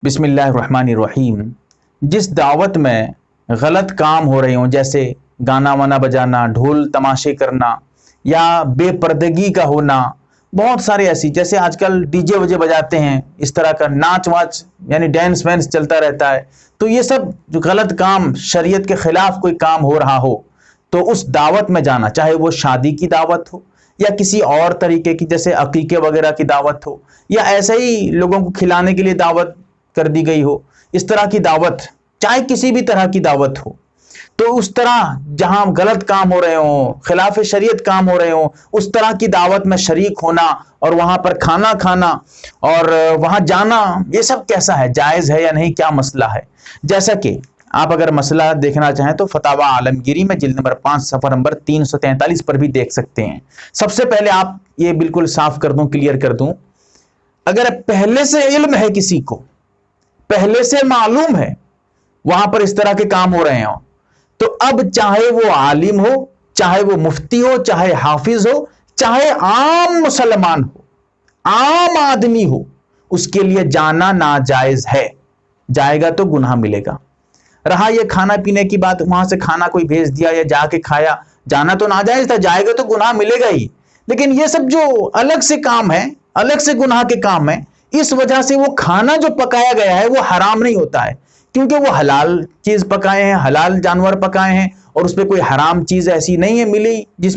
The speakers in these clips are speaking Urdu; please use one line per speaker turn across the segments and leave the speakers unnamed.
بسم اللہ الرحمن الرحیم۔ جس دعوت میں غلط کام ہو رہے ہوں، جیسے گانا وانا بجانا، ڈھول تماشے کرنا یا بے پردگی کا ہونا، بہت سارے ایسی، جیسے آج کل ڈی جے وجے بجاتے ہیں، اس طرح کا ناچ واچ یعنی ڈینس وینس چلتا رہتا ہے، تو یہ سب جو غلط کام، شریعت کے خلاف کوئی کام ہو رہا ہو تو اس دعوت میں جانا، چاہے وہ شادی کی دعوت ہو یا کسی اور طریقے کی، جیسے عقیقے وغیرہ کی دعوت ہو یا ایسے ہی لوگوں کو کھلانے کے لیے دعوت کر دی گئی ہو، اس طرح کی دعوت، چاہے کسی بھی طرح کی دعوت ہو، تو اس طرح جہاں غلط کام ہو رہے ہوں، خلاف شریعت کام ہو رہے ہوں، اس طرح کی دعوت میں شریک ہونا اور وہاں پر کھانا کھانا اور وہاں جانا، یہ سب کیسا ہے، جائز ہے یا نہیں، کیا مسئلہ ہے؟ جیسا کہ آپ اگر مسئلہ دیکھنا چاہیں تو فتاوی عالمگیری میں جلد نمبر 5 صفحہ نمبر 343 پر بھی دیکھ سکتے ہیں۔ سب سے پہلے آپ یہ بالکل صاف کر دوں، کلیئر کر دوں، اگر پہلے سے علم ہے، کسی کو پہلے سے معلوم ہے وہاں پر اس طرح کے کام ہو رہے ہوں، تو اب چاہے وہ عالم ہو، چاہے وہ مفتی ہو، چاہے حافظ ہو، چاہے عام مسلمان ہو، عام آدمی ہو، اس کے لیے جانا ناجائز ہے، جائے گا تو گناہ ملے گا۔ رہا یہ کھانا پینے کی بات، وہاں سے کھانا کوئی بھیج دیا یا جا کے کھایا، جانا تو ناجائز تھا، جائے گا تو گناہ ملے گا ہی، لیکن یہ سب جو الگ سے کام ہے، الگ سے گناہ کے کام ہے، اس وجہ سے وہ کھانا جو پکایا گیا ہے وہ حرام نہیں ہوتا ہے، کیونکہ وہ حلال چیز پکائے ہیں، حلال جانور پکائے ہیں، اور اس پہ کوئی حرام چیز ایسی نہیں ہے ملی جس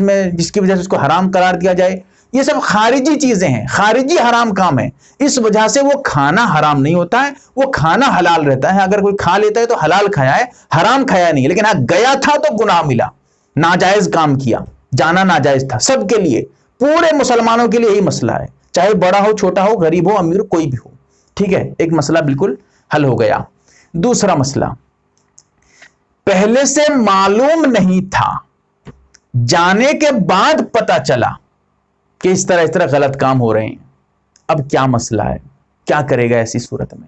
کی وجہ سے اس کو حرام قرار دیا جائے۔ یہ سب خارجی چیزیں ہیں، خارجی حرام کام ہے، اس وجہ سے وہ کھانا حرام نہیں ہوتا ہے، وہ کھانا حلال رہتا ہے۔ اگر کوئی کھا لیتا ہے تو حلال کھایا ہے، حرام کھایا نہیں، لیکن گیا تھا تو گناہ ملا، ناجائز کام کیا، جانا ناجائز تھا، سب کے لیے، پورے مسلمانوں کے لیے یہی مسئلہ ہے، چاہے بڑا ہو، چھوٹا ہو، غریب ہو، امیر، کوئی بھی ہو، ٹھیک ہے؟ ایک مسئلہ بالکل حل ہو گیا۔ دوسرا مسئلہ، پہلے سے معلوم نہیں تھا، جانے کے بعد پتا چلا کہ اس طرح غلط کام ہو رہے ہیں، اب کیا مسئلہ ہے، کیا کرے گا ایسی صورت میں؟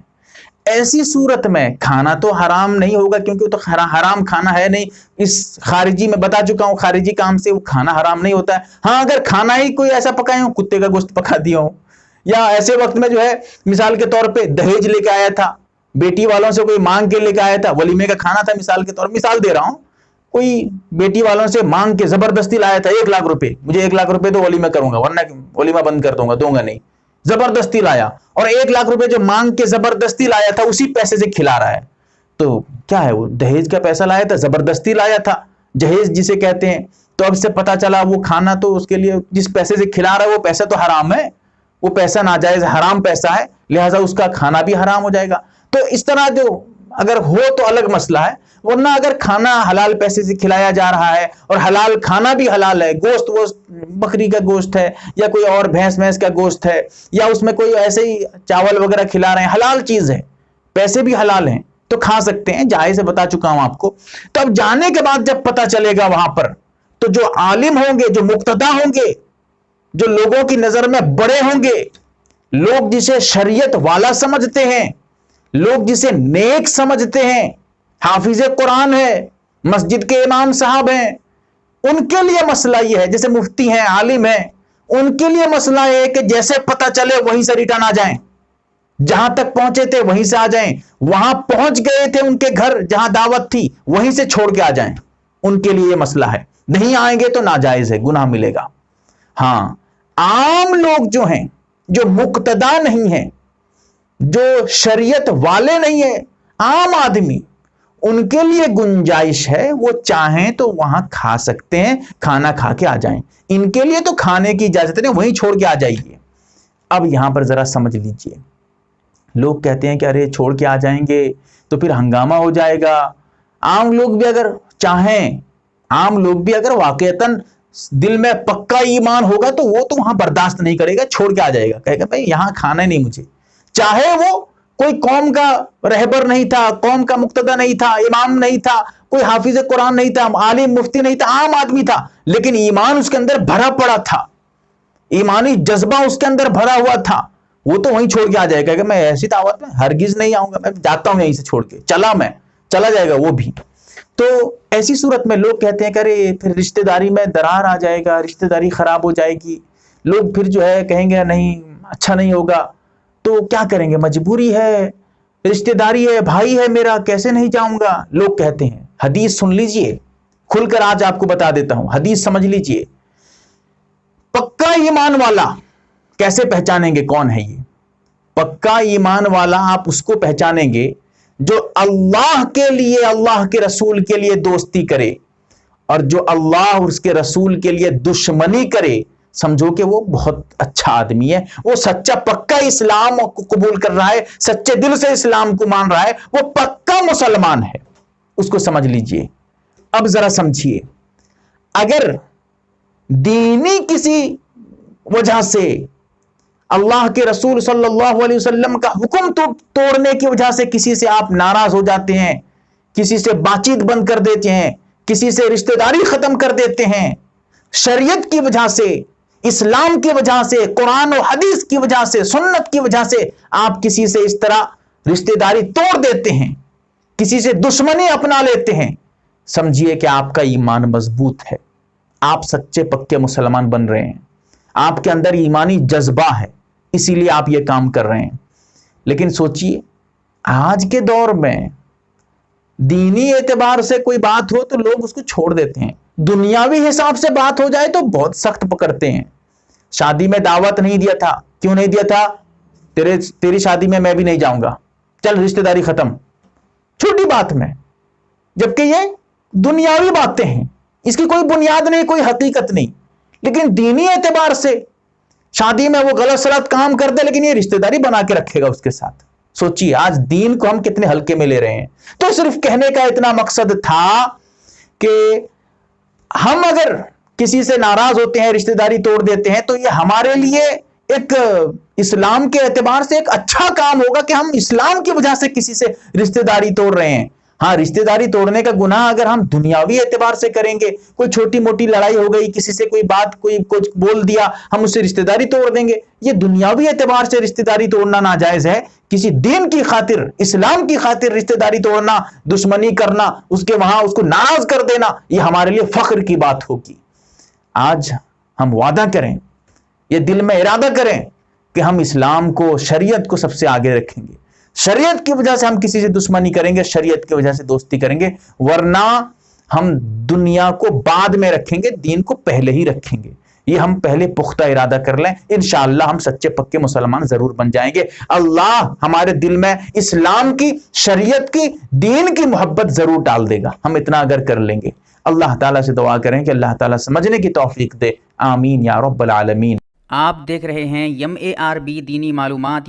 ایسی صورت میں کھانا تو حرام نہیں ہوگا، کیونکہ وہ تو حرام کھانا ہے نہیں، اس خارجی میں بتا چکا ہوں، خارجی کام سے وہ کھانا حرام نہیں ہوتا ہے۔ ہاں اگر کھانا ہی کوئی ایسا پکائے ہوں، کتے کا گوشت پکا دیا ہوں، یا ایسے وقت میں جو ہے مثال کے طور پہ دہیج لے کے آیا تھا، بیٹی والوں سے کوئی مانگ کے لے کے آیا تھا، ولیمے کا کھانا تھا، مثال کے طور پر مثال دے رہا ہوں، کوئی بیٹی والوں سے مانگ کے زبردستی لایا تھا 1 لاکھ روپے، مجھے 1 لاکھ روپے تو ولیمہ کروں گا، ورنہ ولیمہ بند کر دوں گا نہیں، زبردستی لایا، اور 1 لاکھ روپے جو مانگ کے زبردستی لایا تھا اسی پیسے سے کھلا رہا ہے، تو کیا ہے؟ وہ دہیج کا پیسہ لایا تھا، زبردستی لایا تھا، جہیز جسے کہتے ہیں۔ تو اب سے پتا چلا وہ کھانا تو اس کے لیے جس پیسے سے کھلا رہا ہے وہ پیسہ تو حرام ہے، وہ پیسہ ناجائز حرام پیسہ ہے، لہٰذا اس کا کھانا بھی حرام ہو جائے گا۔ تو اس طرح جو اگر ہو تو الگ مسئلہ ہے، ورنہ اگر کھانا حلال پیسے سے کھلایا جا رہا ہے اور حلال کھانا بھی حلال ہے، گوشت بکری کا گوشت ہے یا کوئی اور بھینس کا گوشت ہے، یا اس میں کوئی ایسے ہی چاول وغیرہ کھلا رہے ہیں، حلال چیز ہے، پیسے بھی حلال ہیں تو کھا سکتے ہیں، جائز ہے، بتا چکا ہوں آپ کو۔ تو اب جانے کے بعد جب پتا چلے گا وہاں پر، تو جو عالم ہوں گے، جو مقتدا ہوں گے، جو لوگوں کی نظر میں بڑے ہوں گے، لوگ جسے شریعت والا سمجھتے ہیں، لوگ جسے نیک سمجھتے ہیں، حافظ قرآن ہے، مسجد کے امام صاحب ہیں، ان کے لیے مسئلہ یہ ہے، جیسے مفتی ہیں، عالم ہیں، ان کے لیے مسئلہ یہ ہے کہ جیسے پتہ چلے وہیں سے ریٹرن آ جائیں، جہاں تک پہنچے تھے وہیں سے آ جائیں، وہاں پہنچ گئے تھے ان کے گھر جہاں دعوت تھی وہیں سے چھوڑ کے آ جائیں، ان کے لیے یہ مسئلہ ہے، نہیں آئیں گے تو ناجائز ہے، گناہ ملے گا۔ ہاں عام لوگ جو ہیں، جو مقتدا نہیں ہیں، جو شریعت والے نہیں ہیں، عام آدمی، ان کے لیے گنجائش ہے، وہ چاہیں تو وہاں کھا سکتے ہیں، کھانا کھا کے آ جائیں، ان کے لیے تو کھانے کی اجازت نہیں، وہیں چھوڑ کے آ جائیے۔ اب یہاں پر ذرا سمجھ لیجئے، لوگ کہتے ہیں کہ ارے چھوڑ کے آ جائیں گے تو پھر ہنگامہ ہو جائے گا۔ عام لوگ بھی اگر چاہیں، عام لوگ بھی اگر واقعتاً دل میں پکا ایمان ہوگا تو وہ تو وہاں برداشت نہیں کرے گا، چھوڑ کے آ جائے گا، کہے گا بھائی یہاں کھانا نہیں مجھے، چاہے وہ کوئی قوم کا رہبر نہیں تھا، قوم کا مقتدی نہیں تھا، امام نہیں تھا، کوئی حافظ قرآن نہیں تھا، عالم مفتی نہیں تھا، عام آدمی تھا، لیکن ایمان اس کے اندر بھرا پڑا تھا، ایمانی جذبہ اس کے اندر بھرا ہوا تھا، وہ تو وہیں چھوڑ کے آ جائے گا کہ میں ایسی دعوت میں ہرگز نہیں آؤں گا، میں جاتا ہوں یہیں سے چھوڑ کے، چلا جائے گا وہ بھی۔ تو ایسی صورت میں لوگ کہتے ہیں کہ ارے پھر رشتہ داری میں درار آ جائے گا، رشتہ داری خراب ہو جائے گی، لوگ پھر جو ہے کہیں گے نہیں اچھا نہیں ہوگا، تو کیا کریں گے، مجبوری ہے، رشتہ داری ہے, بھائی ہے میرا, کیسے نہیں جاؤں گا, لوگ کہتے ہیں. حدیث سن لیجئے, کھل کر آج آپ کو بتا دیتا ہوں, حدیث سمجھ لیجئے. پکا ایمان والا کیسے پہچانیں گے کون ہے یہ؟ پکا ایمان والا آپ اس کو پہچانیں گے جو اللہ کے لیے, اللہ کے رسول کے لیے دوستی کرے, اور جو اللہ اور اس کے رسول کے لیے دشمنی کرے, سمجھو کہ وہ بہت اچھا آدمی ہے, وہ سچا پکا اسلام کو قبول کر رہا ہے, سچے دل سے اسلام کو مان رہا ہے, وہ پکا مسلمان ہے. اس کو سمجھ لیجئے. اب ذرا سمجھیے, اگر دینی کسی وجہ سے اللہ کے رسول صلی اللہ علیہ وسلم کا حکم توڑنے کی وجہ سے کسی سے آپ ناراض ہو جاتے ہیں, کسی سے بات چیت بند کر دیتے ہیں, کسی سے رشتہ داری ختم کر دیتے ہیں, شریعت کی وجہ سے, اسلام کی وجہ سے, قرآن و حدیث کی وجہ سے, سنت کی وجہ سے آپ کسی سے اس طرح رشتہ داری توڑ دیتے ہیں, کسی سے دشمنی اپنا لیتے ہیں, سمجھیے کہ آپ کا ایمان مضبوط ہے, آپ سچے پکے مسلمان بن رہے ہیں, آپ کے اندر ایمانی جذبہ ہے, اسی لیے آپ یہ کام کر رہے ہیں. لیکن سوچئے, آج کے دور میں دینی اعتبار سے کوئی بات ہو تو لوگ اس کو چھوڑ دیتے ہیں, دنیاوی حساب سے بات ہو جائے تو بہت سخت پکڑتے ہیں. شادی میں دعوت نہیں دیا تھا, کیوں نہیں دیا تھا؟ تیری شادی میں بھی نہیں جاؤں گا, چل رشتہ داری ختم, چھوٹی بات میں. جبکہ یہ دنیاوی باتیں ہیں, اس کی کوئی بنیاد نہیں, کوئی حقیقت نہیں. لیکن دینی اعتبار سے شادی میں وہ غلط سلط کام کر دے, لیکن یہ رشتہ داری بنا کے رکھے گا اس کے ساتھ. سوچیے آج دین کو ہم کتنے ہلکے میں لے رہے ہیں. تو صرف کہنے کا اتنا مقصد تھا کہ ہم اگر کسی سے ناراض ہوتے ہیں, رشتہ داری توڑ دیتے ہیں, تو یہ ہمارے لیے ایک اسلام کے اعتبار سے ایک اچھا کام ہوگا کہ ہم اسلام کی وجہ سے کسی سے رشتہ داری توڑ رہے ہیں. ہاں, رشتہ داری توڑنے کا گناہ اگر ہم دنیاوی اعتبار سے کریں گے, کوئی چھوٹی موٹی لڑائی ہو گئی, کسی سے کوئی بات کوئی کچھ بول دیا, ہم اس سے رشتہ داری توڑ دیں گے, یہ دنیاوی اعتبار سے رشتہ داری توڑنا ناجائز ہے. کسی دین کی خاطر, اسلام کی خاطر رشتہ داری توڑنا, دشمنی کرنا, اس کے وہاں اس کو ناراض کر دینا, یہ ہمارے لیے فخر کی بات ہوگی. آج ہم وعدہ کریں, یہ دل میں ارادہ کریں کہ ہم اسلام کو, شریعت کو سب سے آگے رکھیں گے. شریعت کی وجہ سے ہم کسی سے دشمنی کریں گے, شریعت کی وجہ سے دوستی کریں گے, ورنہ ہم دنیا کو بعد میں رکھیں گے, دین کو پہلے ہی رکھیں گے. یہ ہم پہلے پختہ ارادہ کر لیں, انشاءاللہ ہم سچے پکے مسلمان ضرور بن جائیں گے. اللہ ہمارے دل میں اسلام کی, شریعت کی, دین کی محبت ضرور ڈال دے گا, ہم اتنا اگر کر لیں گے. اللہ تعالیٰ سے دعا کریں کہ اللہ تعالیٰ سمجھنے کی توفیق دے. آمین یا رب العالمین.
آپ دیکھ رہے ہیں MARB دینی معلومات